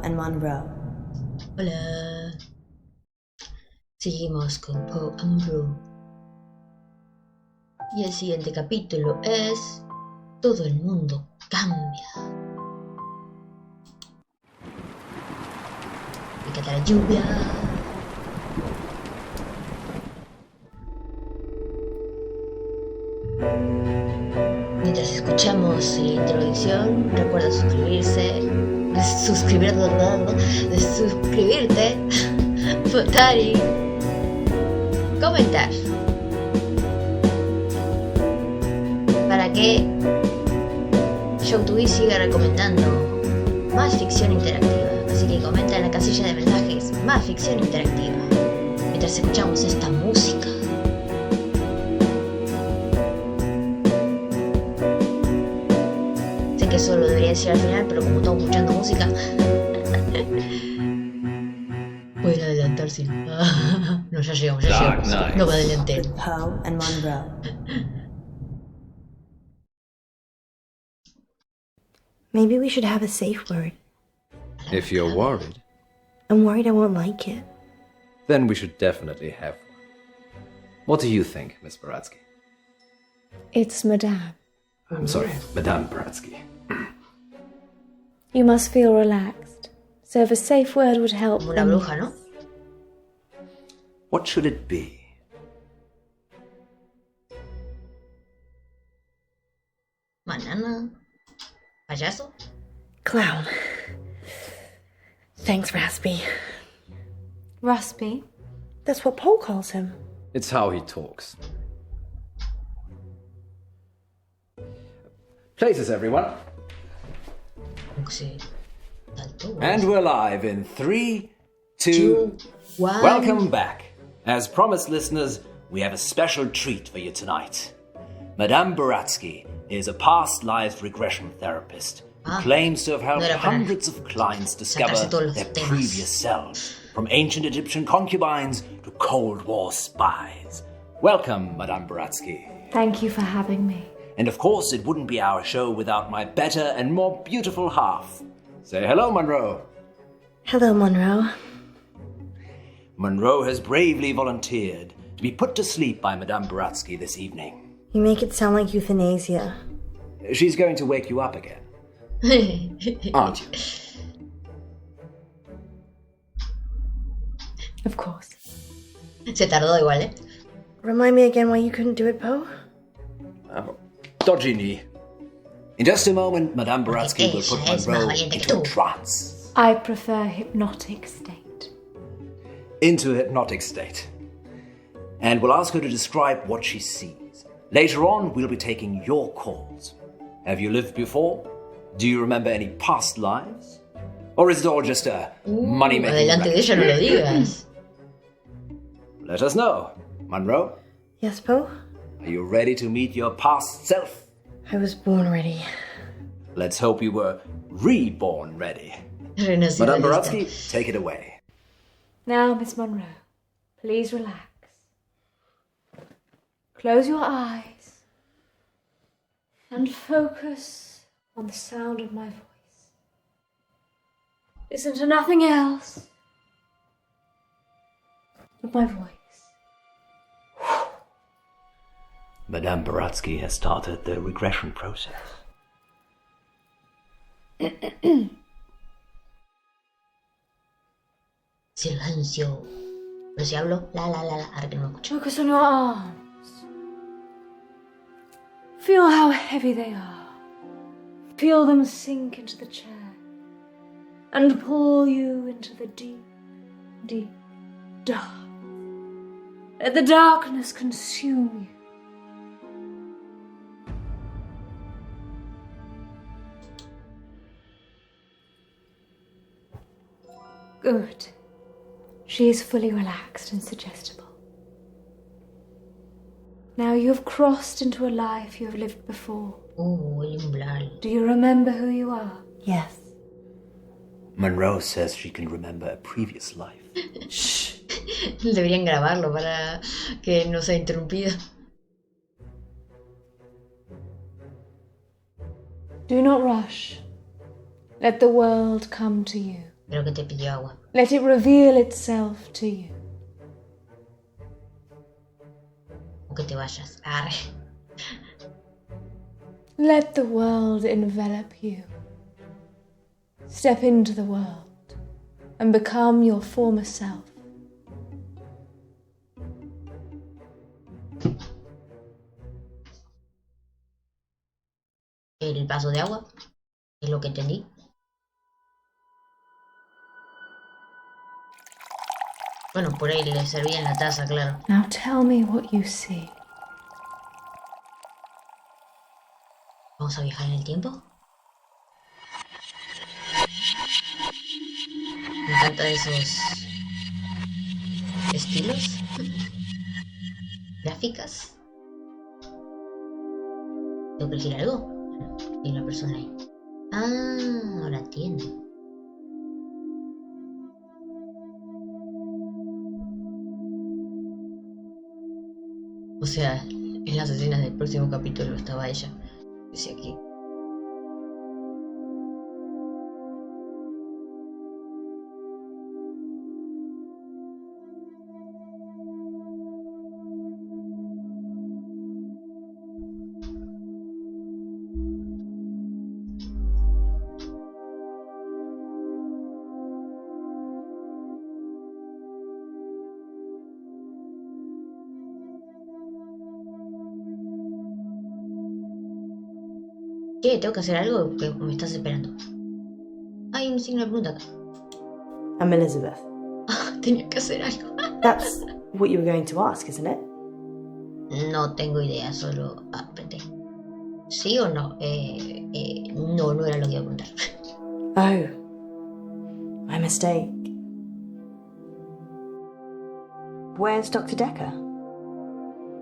and Munro. Hola. Seguimos con Poe y Munro. Y el siguiente capítulo es Todo el mundo cambia. Me encanta la lluvia. Mientras escuchamos la introducción, recuerda suscribirte, votar y comentar para que SOY TU siga recomendando más ficción interactiva. Así que comenta en la casilla de mensajes más ficción interactiva mientras escuchamos esta música. Que eso lo debería decir al final, pero como estamos escuchando música pueden adelantar si no, ya llegamos. No va adelante. Poe and Munro. Maybe we should have a safe word. If you're worried, I'm worried I won't like it. then we should definitely have one. What do you think, Miss Baratsky? It's Madame. I'm sorry, Madame Baratsky. You must feel relaxed. So if a safe word would help. Como una bruja, ¿no? What should it be? Banana. Payaso. Clown. Thanks, Raspy. Raspy? That's what Poe calls him. It's how he talks. Places, everyone. And we're live in 3, 2, 1. Welcome back. As promised, listeners, we have a special treat for you tonight. Madame Baratsky is a past life regression therapist who claims to have helped hundreds of clients discover their previous selves, from ancient Egyptian concubines to Cold War spies. Welcome, Madame Baratsky. Thank you for having me. And of course, it wouldn't be our show without my better and more beautiful half. Say hello, Munro. Hello, Munro. Munro has bravely volunteered to be put to sleep by Madame Baratsky this evening. You make it sound like euthanasia. She's going to wake you up again, aren't you? Of course. Se tardó igual, ¿eh? Remind me again why you couldn't do it, Poe? Dodgy knee. In just a moment, Madame Baratsky will put Munro into a trance. I prefer hypnotic state. Into a hypnotic state. And we'll ask her to describe what she sees. Later on, we'll be taking your calls. Have you lived before? Do you remember any past lives? Or is it all just a money-making Adelante de ella, no lo digas. Let us know. Munro, Yes, Poe? are you ready to meet your past self? I was born ready. Let's hope you were reborn ready. Renacido Madame lista. Baratsky, take it away. Now, Miss Munro, please relax. Close your eyes and focus on the sound of my voice. Listen to nothing else but my voice. Madame Baratsky has started the regression process. Silencio. Pero si hablo, la, ahora que no lo escucho. Focus on your arms. Feel how heavy they are. Feel them sink into the chair and pull you into the deep, deep dark. Let the darkness consume you. Good. She is fully relaxed and suggestible. Now you have crossed into a life you have lived before. El umbral. Do you remember who you are? Yes. Munro says she can remember a previous life. Shh. Deberían grabarlo para que no sea interrumpida. Do not rush. Let the world come to you. Creo que te pidió agua. Let it reveal itself to you. O que te vayas. Arre. Let the world envelop you. Step into the world and become your former self. El vaso de agua. Es lo que entendí. Bueno, por ahí le servía en la taza, claro. Now tell me what you see. ¿Vamos a viajar en el tiempo? Me encantan esos estilos. Gráficas. ¿Tengo que elegir algo? No, hay una persona ahí. Ah, ahora entiendo. O sea, en las escenas del próximo capítulo estaba ella. Dice aquí. ¿Qué? ¿Tengo que hacer algo? ¿Que me estás esperando? Hay un signo de pregunta acá. I'm Elizabeth. Tenía que hacer algo. That's what you were going to ask, isn't it? No tengo idea, solo apreté. ¿Sí o no? No era lo que iba a preguntar. Oh, my mistake. Where's Dr. Decker?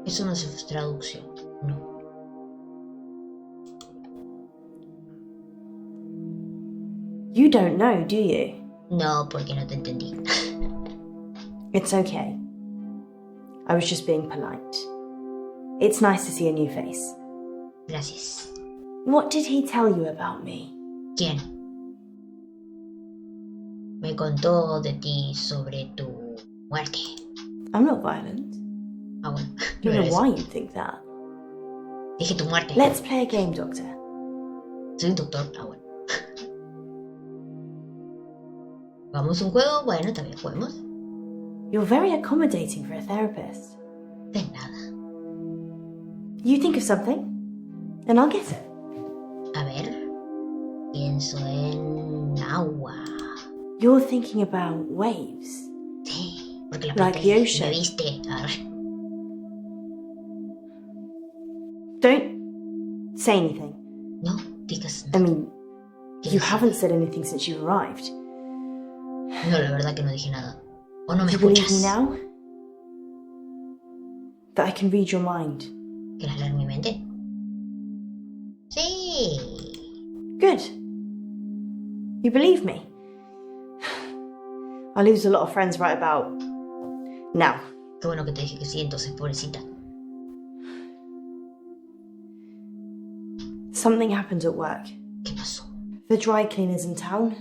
Eso no es traducción, no. You don't know, do you? No, porque no te entendí. It's okay. I was just being polite. It's nice to see a new face. Gracias. What did he tell you about me? ¿Quién? Me contó de ti sobre tu muerte. I'm not violent. Ah, bueno. I don't know why you'd think that. Dije tu muerte. Let's play a game, Doctor. Soy un doctor. Ah, bueno. ¿Vamos a un juego? Bueno, también juguemos. You're very accommodating for a therapist. De nada. You think of something, and I'll get it. A ver. Pienso en agua. You're thinking about waves. Sí, porque la Like the ocean. me viste. A ver. Don't say anything. No digas I nada. mean, you haven't said anything since you arrived. No, la verdad que no dije nada. O no me Do you believe escuchas. me now? That I can read your mind. ¿Quieres leer mi mente? Sí. Good. You believe me? I lose a lot of friends right about now. Qué bueno que te dije que sí, entonces, pobrecita. Something happened at work. ¿Qué pasó? The dry cleaner's in town.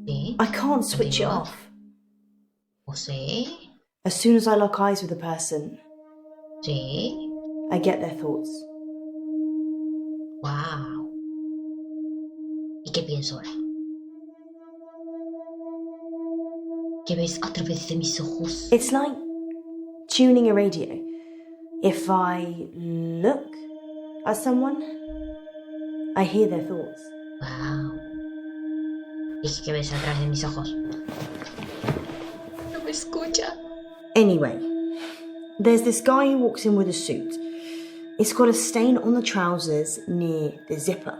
¿Sí? I can't switch it Continúa. off. ¿O sí? As soon as I lock eyes with a person, ¿Sí? I get their thoughts. Wow. ¿Y qué pienso ahora? ¿Qué ves a través de mis ojos? It's like tuning a radio. If I look at someone, I hear their thoughts. Wow. Dije que ves a través de mis ojos. No me escucha. Anyway, there's this guy who walks in with a suit. It's got a stain on the trousers near the zipper.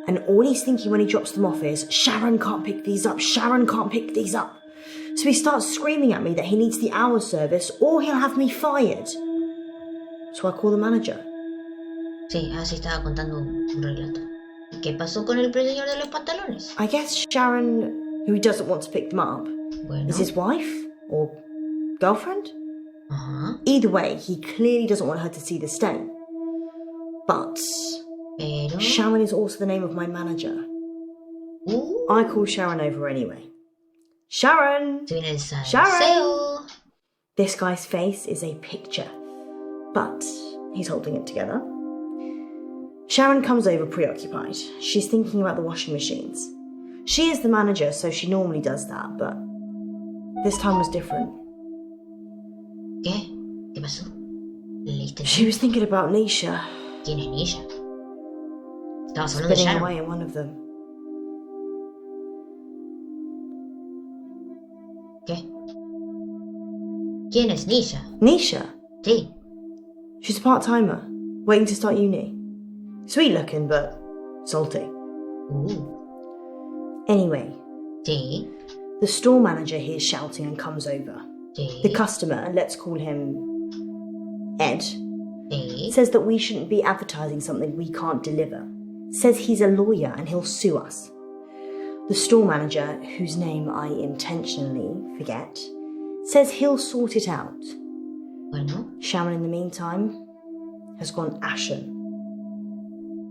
And all he's thinking when he drops them off is, Sharon can't pick these up, Sharon can't pick these up. So he starts screaming at me that he needs the hour service or he'll have me fired. So I call the manager. Sí, así estaba contando un relato. ¿Y qué pasó con el señor de los pantalones? I guess Sharon, who he doesn't want to pick them up, Bueno. is his wife or girlfriend. Ajá. Either way, he clearly doesn't want her to see the stain. But Pero... Sharon is also the name of my manager. I call Sharon over anyway. Sharon! Se viene el Sharon! salseo. This guy's face is a picture, but he's holding it together. Sharon comes over preoccupied. She's thinking about the washing machines. She is the manager, so she normally does that, but this time was different. ¿Qué? ¿Qué pasó? ¿Leíste? She was thinking about Nisha, ¿Quién es Nisha? Estabas hablando de spinning Sharon. away in one of them. ¿Qué? ¿Quién es Nisha? Nisha? Sí. She's a part-timer, waiting to start uni. Sweet looking, but salty. Anyway, Sí. the store manager hears shouting and comes over. Sí. The customer, let's call him Ed, Sí. says that we shouldn't be advertising something we can't deliver. Says he's a lawyer and he'll sue us. The store manager, whose name I intentionally forget, says he'll sort it out. Bueno, Sharon, in the meantime, has gone ashen.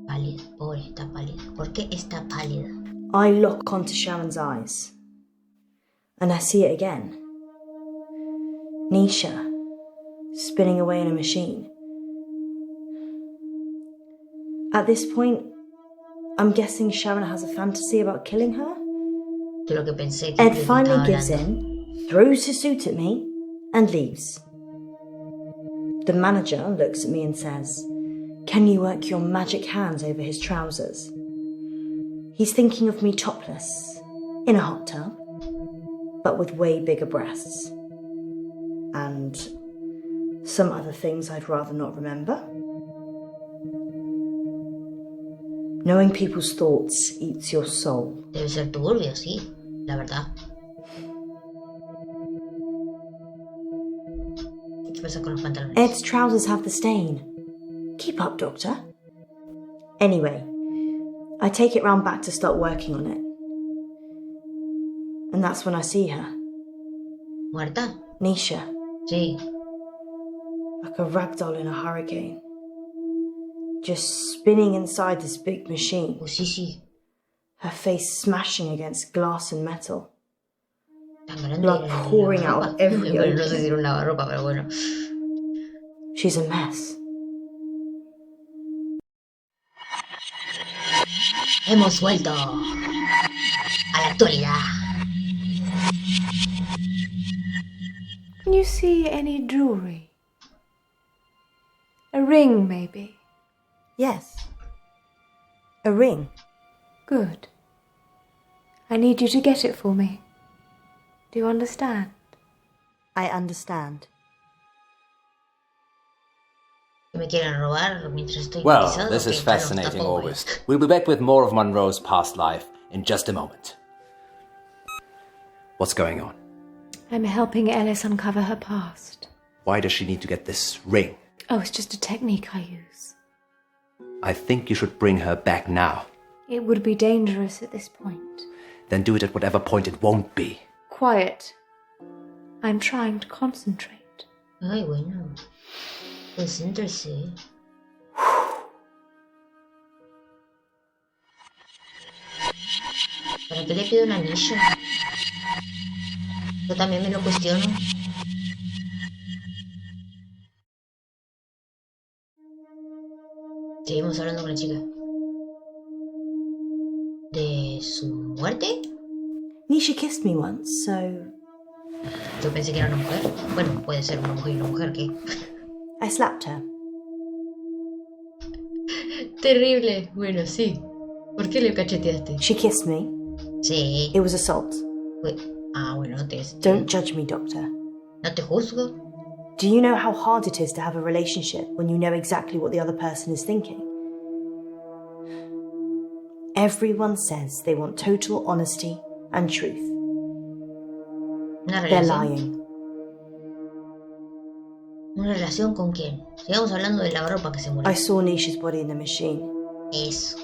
pálida. Pobre, está pálida. ¿Por qué está pálida? I lock onto Sharon's eyes, and I see it again. Nisha, spinning away in a machine. At this point, I'm guessing Sharon has a fantasy about killing her. De lo que pensé que Ed te finally estaba gives hablando. in, throws his suit at me, and leaves. The manager looks at me and says, "Can you work your magic hands over his trousers?" He's thinking of me topless, in a hot tub, but with way bigger breasts. And some other things I'd rather not remember. Knowing people's thoughts eats your soul. Debe ser turbio, sí, la verdad. ¿Qué pasa con los pantalones? Ed's trousers have the stain. Keep up, Doctor. Anyway, I take it round back to start working on it. And that's when I see her, ¿Muerta? Nisha, Sí. like a rag doll in a hurricane. Just spinning inside this big machine, Oh, sí, sí. her face smashing against glass and metal. Tan grande. Blood era el pouring lavarropa. out of every Bueno, no sé opening. si era un lavarropa, pero bueno. She's a mess. Hemos vuelto a la actualidad. Can you see any jewelry? A ring, maybe? Yes. A ring. Good. I need you to get it for me. Do you understand? I understand. Que me quieren robar mientras estoy Well, hipnotizado, this que, is bueno, fascinating, tampoco, August. We'll be back with more of Munro's past life in just a moment. What's going on? I'm helping Ellis uncover her past. Why does she need to get this ring? Oh, it's just a technique I use. I think you should bring her back now. It would be dangerous at this point. Then do it at whatever point it won't be. Quiet. I'm trying to concentrate. Ay, bueno. Concéntrese. ¿Para qué le pido un anillo? Yo también me lo cuestiono. Seguimos hablando con la chica. ¿De su muerte? Nisha kissed me once, so Yo pensé que era una mujer. Bueno, puede ser una mujer y una mujer, ¿qué? I slapped her. Terrible. Bueno, sí. ¿Por qué le cacheteaste? She kissed me. Sí. It was assault. Ah, bueno, Don't judge me, Doctor. no te juzgo. Do you know how hard it is to have a relationship when you know exactly what the other person is thinking? Everyone says they want total honesty and truth. ¿Una They're relación? lying. ¿Una relación con quién? Sigamos hablando de la ropa que se murió. I saw Nisha's body in the machine. Eso.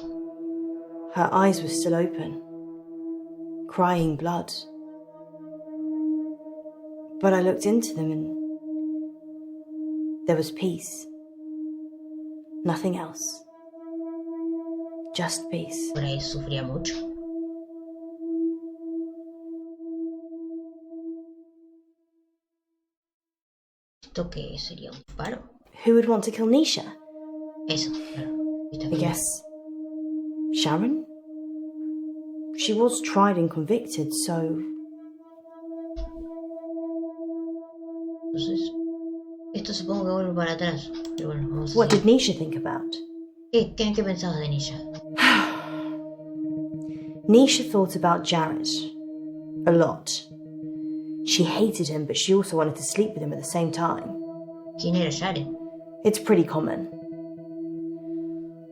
Her eyes were still open, crying blood. But I looked into them and there was peace. Nothing else. Just peace. Por ahí sufría mucho. ¿Esto qué sería un paro? Who would want to kill Nisha? Eso, claro. I guess Sharon? She was tried and convicted, so... Entonces, esto supongo que vuelve para atrás. Pero bueno, vamos a What seguir. did Nisha think about? ¿Qué pensabas de Nisha? Nisha thought about Jared a lot. She hated him, but she also wanted to sleep with him at the same time. ¿Quién era Jared? It's pretty common.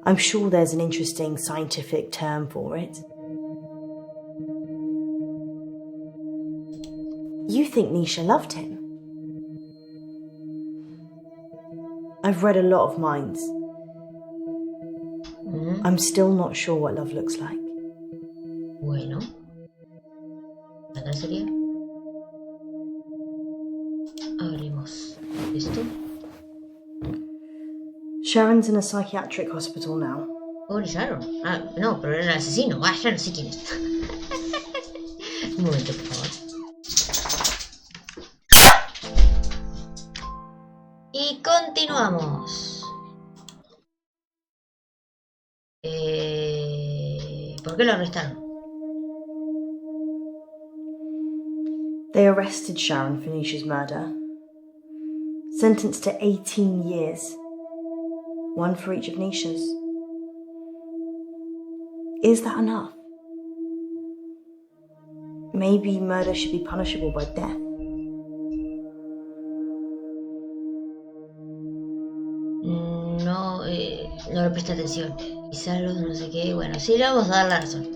I'm sure there's an interesting scientific term for it. You think Nisha loved him? I've read a lot of minds. I'm still not sure what love looks like. Bueno. Acá sería. Abrimos esto. Sharon's in a psychiatric hospital now. Pobre Sharon. Ah, no, pero era el asesino. Ah, ya no sé quién es. Un momento, por favor. Y continuamos. ¿Por qué lo arrestaron? They arrested Sharon for Nisha's murder. Sentenced to 18 years. One for each of Nisha's. Is that enough? Maybe murder should be punishable by death. No, no le presté atención. Quizás los no sé qué. Bueno, sí le vamos a dar la razón.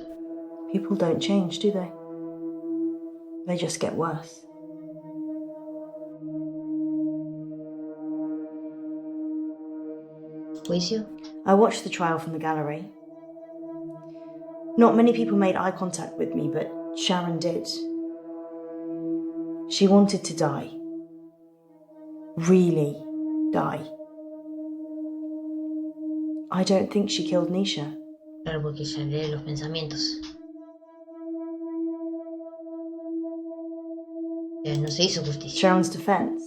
People don't change, do they? They just get worse. ¿Juicio? I watched the trial from the gallery. Not many people made eye contact with me, but Sharon did. She wanted to die. Really die. I don't think she killed Nisha. Claro, porque ya lee los pensamientos. No se hizo justicia. Sharon's defense.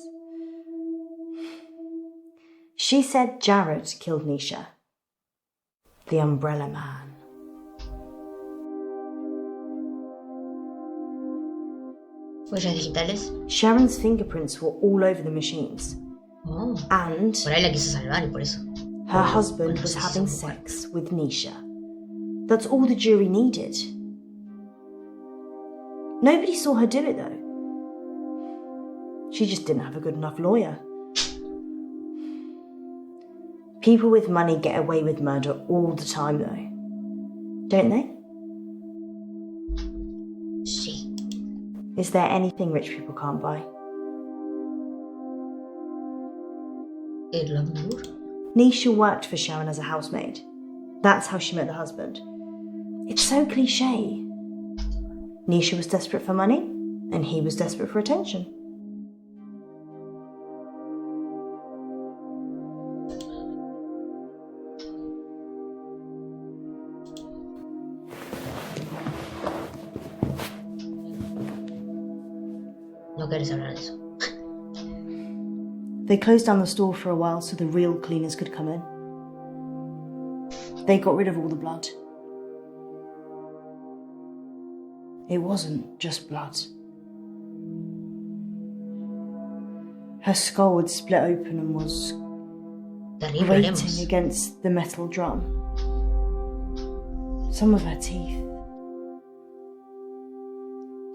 She said Jared killed Nisha. The Umbrella Man. Huellas digitales. Sharon's fingerprints were all over the machines. Oh. And Por ahí la quiso salvar y por eso. her husband was having sex with Nisha. That's all the jury needed. Nobody saw her do it though. She just didn't have a good enough lawyer. People with money get away with murder all the time though. Don't they? Sí. Is there anything rich people can't buy? El glamour. Nisha worked for Sharon as a housemaid. That's how she met the husband. It's so cliche. Nisha was desperate for money, and he was desperate for attention. No quieres hablar de eso. They closed down the store for a while so the real cleaners could come in. They got rid of all the blood. It wasn't just blood. Her skull had split open and was Terrible, grating Lemos. against the metal drum. Some of her teeth.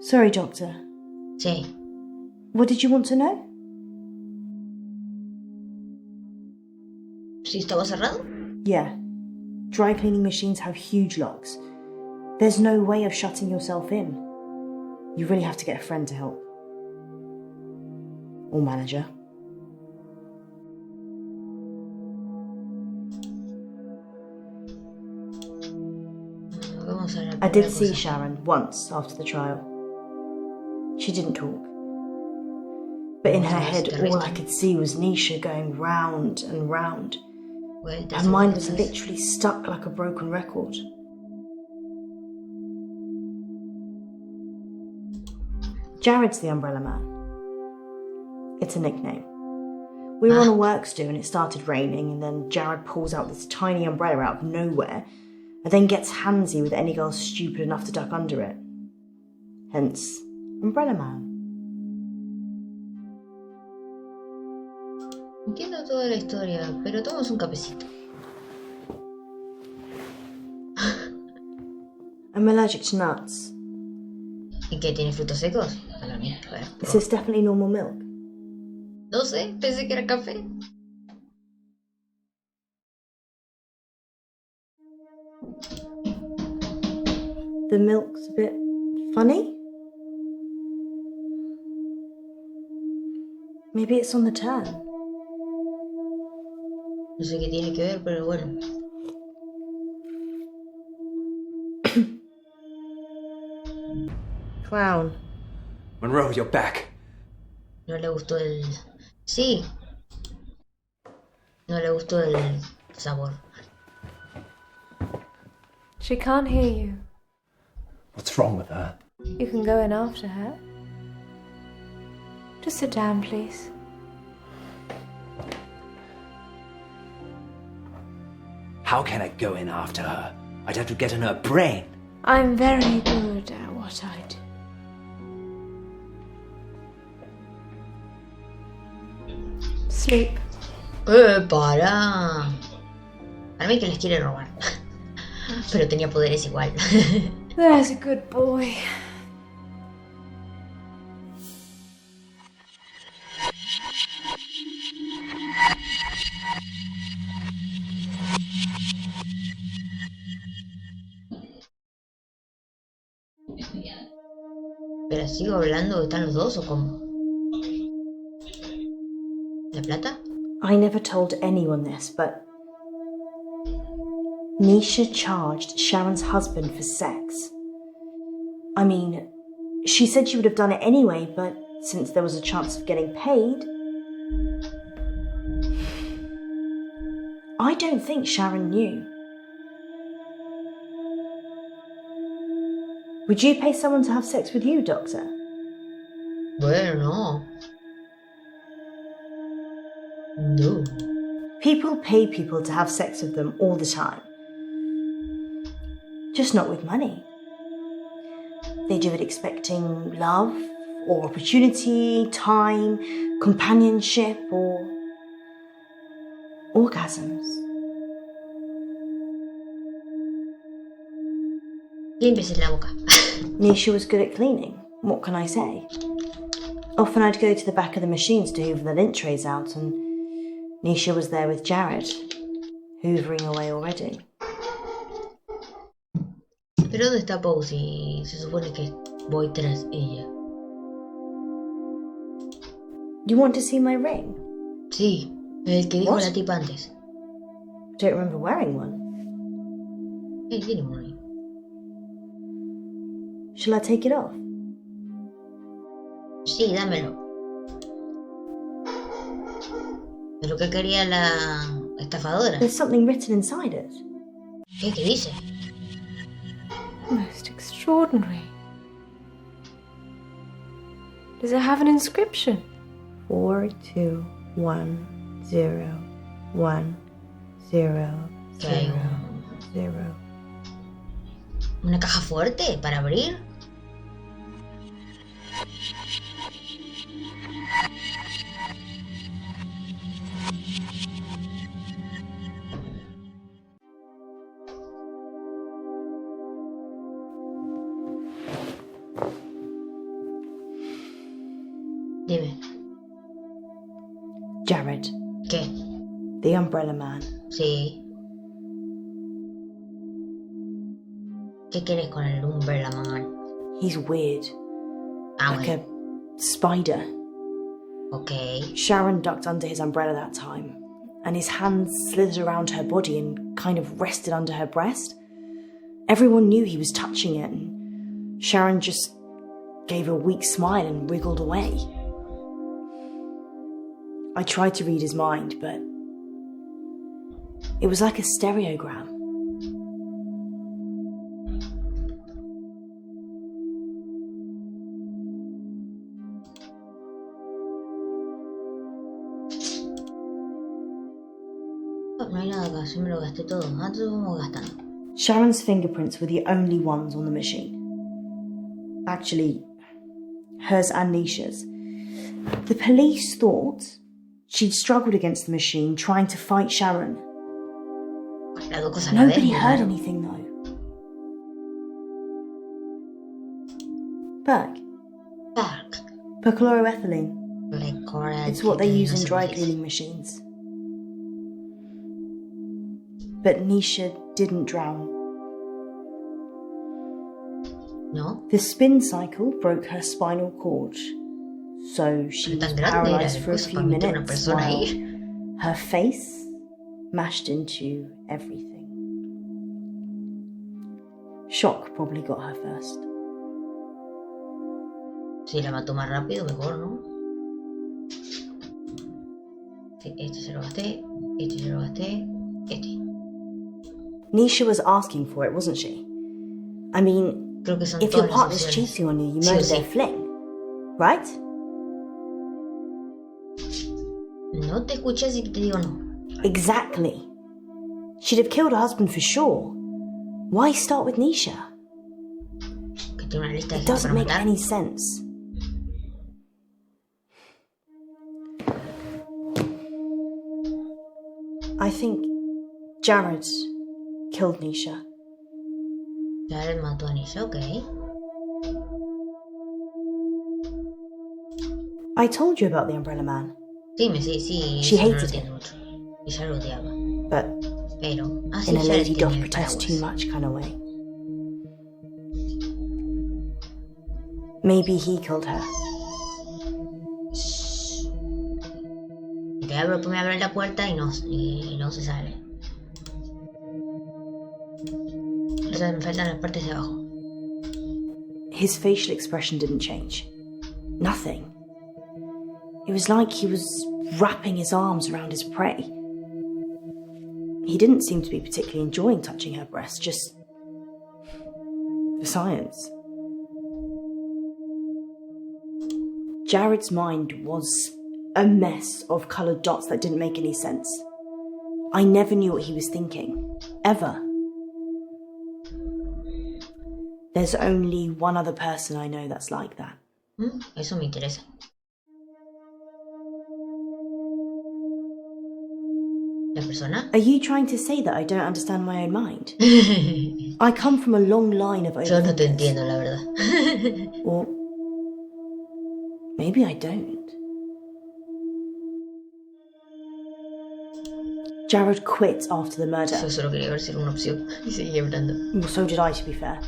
Sorry, Doctor. Sí. What did you want to know? ¿Sí estaba cerrado? Yeah. Dry cleaning machines have huge locks. There's no way of shutting yourself in. You really have to get a friend to help. Or manager. Vamos a la I did primera see cosa. Sharon once after the trial. She didn't talk. But in her head, all I could see was Nisha going round and round. Vueltas Her y mind was vueltas. literally stuck like a broken record. Jared's the Umbrella Man. It's a nickname. We were on a works do and it started raining, and then Jared pulls out this tiny umbrella out of nowhere and then gets handsy with any girl stupid enough to duck under it. Hence, Umbrella Man. Entiendo toda la historia, pero tomamos un cafecito. I'm allergic to nuts. ¿Y qué, tiene frutos secos? This is definitely normal milk. No sé, pensé que era café. The milk's a bit funny. Maybe it's on the turn. No sé qué tiene que ver, pero bueno. Clown. Munro, you're back. No le gustó el... Sí. No le gustó el sabor. She can't hear you. What's wrong with her? You can go in after her. Just sit down, please. How can I go in after her? I'd have to get in her brain. I'm very good at what I do. Sleep. Para. Para mí que les quiere robar. Pero tenía poderes igual. There's a good boy. ¿Pero sigo hablando? ¿Están los dos o cómo? ¿La plata? I never told anyone this, but Nisha charged Sharon's husband for sex. I mean, she said she would have done it anyway, but since there was a chance of getting paid... I don't think Sharon knew. Would you pay someone to have sex with you, Doctor? Bueno, no. People pay people to have sex with them all the time. Just not with money. They do it expecting love, or opportunity, time, companionship, or orgasms. Límpiese la boca. Nisha was good at cleaning. What can I say? Often I'd go to the back of the machines to hoover the lint trays out, and Nisha was there with Jared, hoovering away already. ¿Pero dónde está Poe si se supone que voy tras ella? You want to see my ring? Sí, el que dijo What? la tipa antes. I don't remember wearing one. Tiene un ring. Shall I take it off? Sí, dámelo. Es lo que quería la estafadora. There's something written inside it. ¿Qué dice? Most extraordinary. Does it have an inscription? 42101000. ¿Una caja fuerte para abrir? Dime. Jared, ¿Qué? the Umbrella Man. Sí. ¿Qué quieres con el Umbrella Man? He's weird. Like Bueno. a spider. Ok. Sharon ducked under his umbrella that time, and his hands slithered around her body and kind of rested under her breast. Everyone knew he was touching it, and Sharon just gave a weak smile and wriggled away. I tried to read his mind, but it was like a stereogram. no hay nada acá, yo me lo gasté todo. Entonces vamos gastando. Sharon's fingerprints were the only ones on the machine. Actually, hers and Nisha's. The police thought she'd struggled against the machine trying to fight Sharon. Las dos cosas a la vez. Nobody heard anything though. Berg. Perchloroethylene. It's what they use in dry cleaning machines. But Nisha didn't drown. No. The spin cycle broke her spinal cord, so she was paralyzed for a few minutes while her face mashed into everything. Shock probably got her first. Si la mató más rápido, mejor, ¿no? Sí, este se lo gasté, este se lo gasté, este. Nisha was asking for it, wasn't she? I mean, Creo que son if your todas las partner's opciones. cheating on you, you Sí o murder sí. their fling, right? No te escuché así que te digo no. Exactly. She'd have killed her husband for sure. Why start with Nisha? Que tiene una lista de It gente doesn't para make matar. any sense. I think Jared killed Nisha. Jared mató a Nisha, ok. I told you about the Umbrella Man, Sí, sí. She eso no lo hated entiendo mucho. Y ya lo odiaba. but Pero, así in a Jared lady tiene doth el protest too paraguas. much kind of way. Maybe he killed her. Y me abre la puerta y no se sale. O sea, me faltan las partes de abajo. His facial expression didn't change. Nothing. It was like he was wrapping his arms around his prey. He didn't seem to be particularly enjoying touching her breast, just for science. Jared's mind was a mess of coloured dots that didn't make any sense. I never knew what he was thinking. Ever. There's only one other person I know that's like that. Eso me interesa. ¿La persona? Are you trying to say that I don't understand my own mind? I come from a long line of Yo no te overthinkers. entiendo, la verdad. Or maybe I don't. Jared quit after the murder. Yo solo quería ver si era una opción. Y seguía hablando. Well, so did I, to be fair.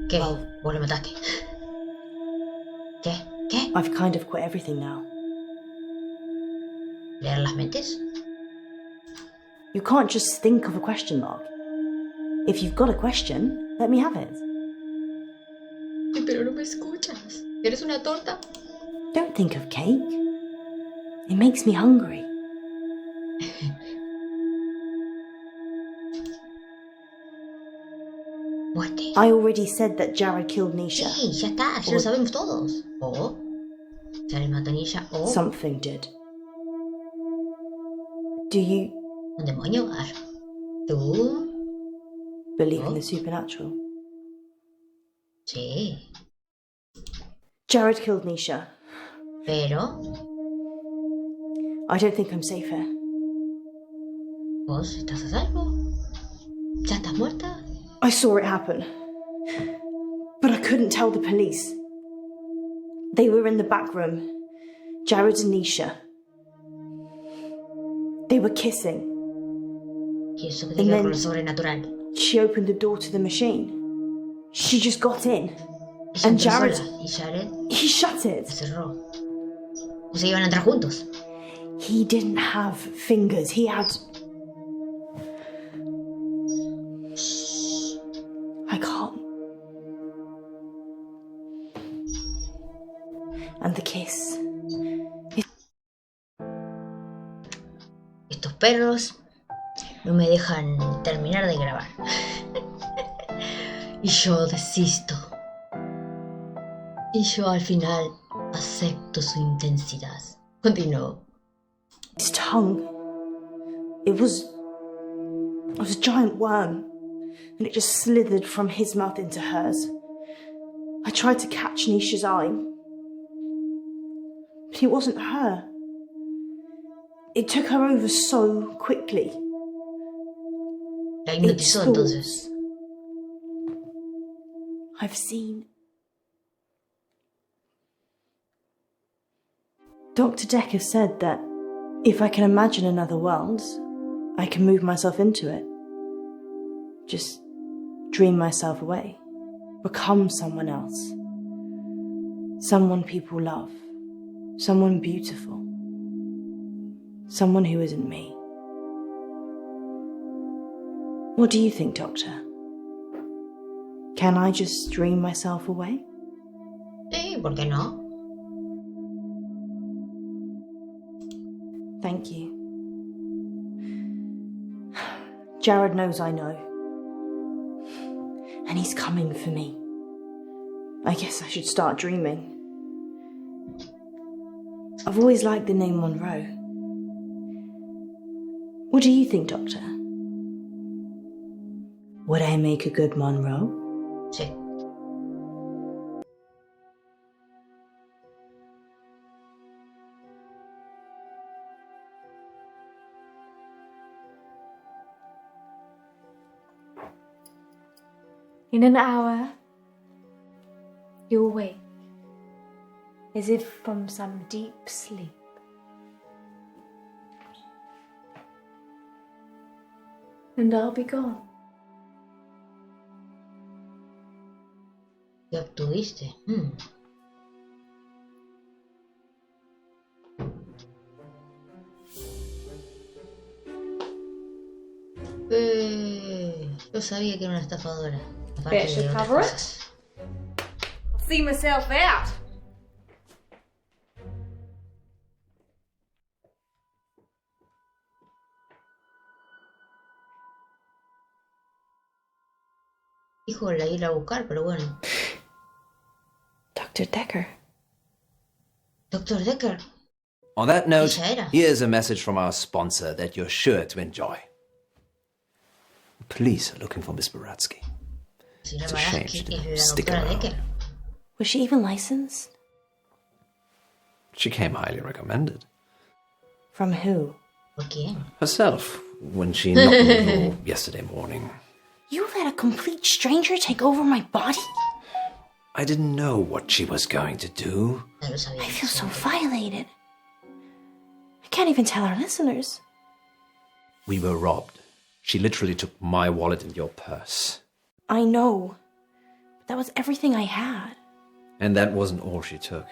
¿Qué? Well. ¿Vos lo mataste? ¿Qué? ¿Qué? I've kind of quit everything now. ¿Leer las mentes? You can't just think of a question mark. If you've got a question, let me have it. Pero no me escuchas. ¿Eres una torta? Don't think of cake. It makes me hungry. Muerte. I already said that Jared killed Nisha. Sí, ya está, ya lo sabemos todos. O Jared mató a Nisha o Something did. Do you un demonio. ¿Tú? believe in the supernatural? Sí. Jared killed Nisha. Pero I don't think I'm safe here. vos estás a salvo. ¿Ya estás muerta? I saw it happen. But I couldn't tell the police. They were in the back room. Jared and Nisha. They were kissing. ¿Y eso que tiene que ver con lo then- sobrenatural? She opened the door to the machine. She just got in. Ella And entró Jared- sola y Jared He shut la it. cerró. O sea, iban a entrar juntos. He didn't have fingers. He had... I can't. And the kiss. Estos perros no me dejan terminar de grabar. Y yo desisto. Y yo al final acepto su intensidad. Continuó. His tongue. It was was a giant worm, and it just slithered from his mouth into hers. I tried to catch Nisha's eye, but it wasn't her. It took her over so quickly. La hipnotizó entonces. I've seen. Dr. Decker said that if I can imagine another world, I can move myself into it. Just dream myself away. Become someone else. Someone people love. Someone beautiful. Someone who isn't me. What do you think, Doctor? Can I just dream myself away? Sí, ¿por qué no? Thank you. Jared knows I know. And he's coming for me. I guess I should start dreaming. I've always liked the name Munro. What do you think, Doctor? Would I make a good Munro? Sí. In an hour, you'll wake, as if from some deep sleep. And I'll be gone. ¿Qué obtuviste? Yo sabía que era una estafadora. Aparte Bet de you otras cover it. cosas. I'll see myself out. Hijo, la ir a buscar, pero bueno. Dr. Decker. Doctor Decker. On that note, Ya era. here's a message from our sponsor that you're sure to enjoy. Police are looking for Miss Baratsky. Señora It's a shame Baratsky she es didn't la stick doctora around. Decker. Was she even licensed? She came highly recommended. From who? ¿Por quién? Herself, when she knocked on the door yesterday morning. You let a complete stranger take over my body? I didn't know what she was going to do. No lo sabía. I feel so violated. I can't even tell our listeners. We were robbed. She literally took my wallet and your purse. I know. But that was everything I had. And that wasn't all she took.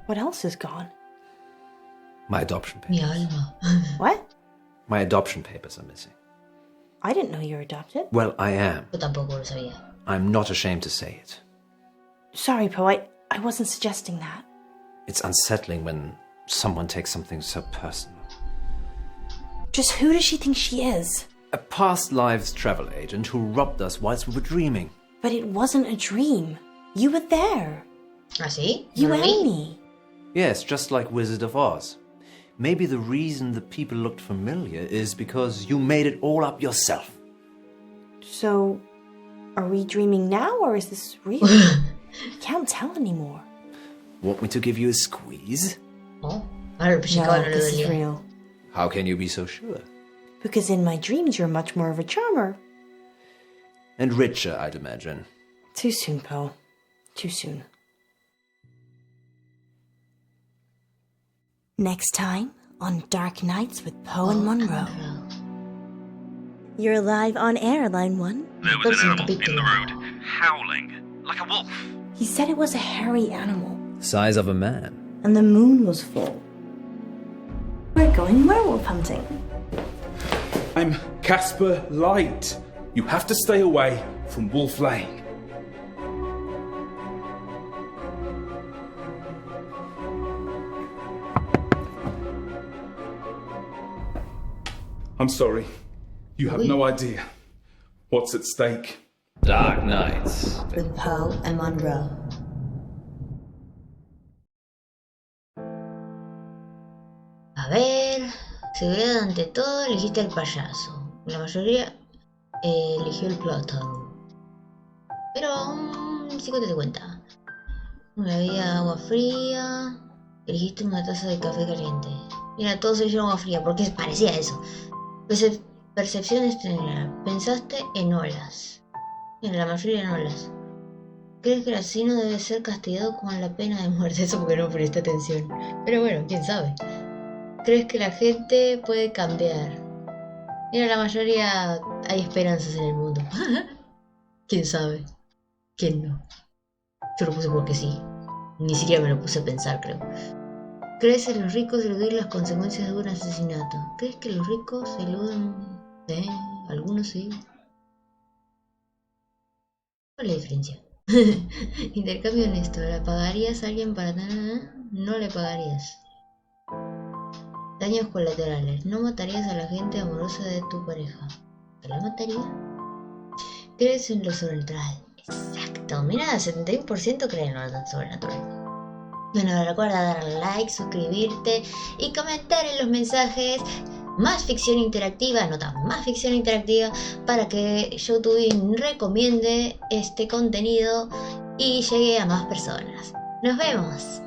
What else is gone? My adoption Mi papers. alma. What? My adoption papers are missing. I didn't know you were adopted. Well, I am. Yo tampoco lo sabía. I'm not ashamed to say it. Sorry, Poe, I wasn't suggesting that. It's unsettling when someone takes something so personal. Just who does she think she is? A past lives travel agent who robbed us whilst we were dreaming. But it wasn't a dream. You were there. ¿Ah, sí? You ¿No lo vi? and me. Yes, just like Wizard of Oz. Maybe the reason the people looked familiar is because you made it all up yourself. So, are we dreaming now or is this real? I can't tell anymore. Want me to give you a squeeze? Oh, ahora el pellizcado No, no le this is dolía. real. How can you be so sure? Because in my dreams you're much more of a charmer. And richer, I'd imagine. Too soon, Poe. Too soon. Next time on Dark Nights with Poe and Munro. You're live on air, Line 1. There was an Próximo animal in capítulo. the road, howling, like a wolf. He said it was a hairy animal, Size of a man. and the moon was full. We're going werewolf hunting. I'm Casper Light. You have to stay away from Wolf Lane. I'm sorry. You have no idea what's at stake. Dark Nights. With Poe and Munro. A ver, si ve ante todo elegiste al payaso. La mayoría eligió el plato. Pero 50-50. Una bebida agua fría. Elegiste una taza de café caliente. Mira, todos eligieron agua fría porque parecía eso. Percepción extraña. Pensaste en olas. Mira, la mayoría en olas. ¿Crees que el asesino debe ser castigado con la pena de muerte? Eso porque no presté atención. Pero bueno, quién sabe. ¿Crees que la gente puede cambiar? Mira, la mayoría hay esperanzas en el mundo. ¿Quién sabe? ¿Quién no? Yo lo puse porque sí. Ni siquiera me lo puse a pensar, creo. ¿Crees en los ricos eludir las consecuencias de un asesinato? ¿Crees que los ricos eluden? Algunos sí. ¿Cuál es la diferencia? Intercambio honesto. ¿Le pagarías a alguien para tener? No le pagarías. Daños colaterales. No matarías a la gente amorosa de tu pareja. ¿Te la mataría? ¿Crees en lo sobrenatural? Exacto. Mira, 71% creen en lo sobrenatural. Bueno, recuerda darle like, suscribirte y comentar en los mensajes más ficción interactiva, más ficción interactiva, para que YouTube recomiende este contenido y llegue a más personas. ¡Nos vemos!